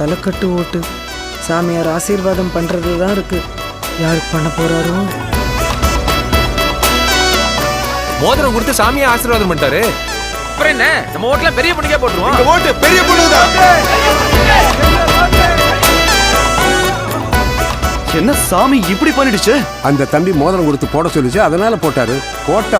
தலைக்கட்டு ஓட்டு. சாமியார் ஆசீர்வாதம் பண்றது தான் இருக்கு. யாருக்கு பண்ண போறாரோ? மோதிரம் கொடுத்து சாமியை ஆசீர்வாதம் பண்ணிட்டாரு. அப்புறம் என்ன, நம்ம ஓட்டுல பெரிய பொண்ணுக்கே போட்டுருவோம். ஓட்டு பெரிய பொண்ணுதான். என்ன சாமி இப்படி பண்ணிடுச்சு? அந்த தம்பி மோதிரம் கொடுத்து போட சொல்லிச்சு, அதனால போட்டாரு. போட்ட